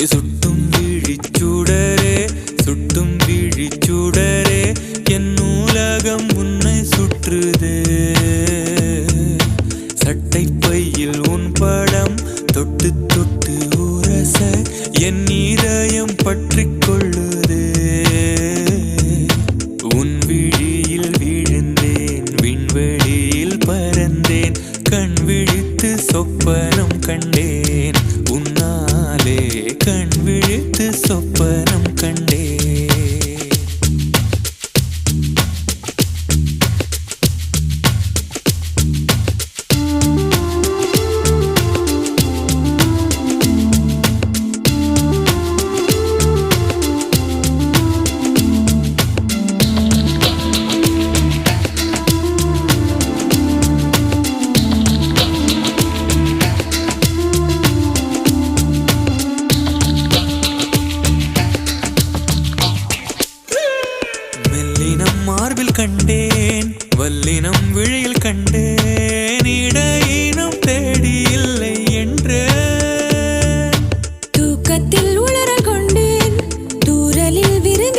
சுட்டும் விழிச்சுடரே சுட்டும் விழிச்சுடரே என் நூலகம் உன்னை சுற்றுதே சட்டை பையில் உன் படம் தொட்டு தொட்டு உரச என் இதயம் பற்றிக் கொள்ளுதே உன் விழியில் விழுந்தேன் விண்வெளியில் பறந்தேன் கண் விழித்து சொப்பனம் கண்டேன் உன்னாலே கண் விழித்து சொப்பனம் கண்டேன் மார்பில் கண்டேன் வல்லினம் விழியில் கண்டேன் இடையினம் தேடி இல்லை என்று தூக்கத்தில் உளற கொண்டேன் தூரலில் விரும்பி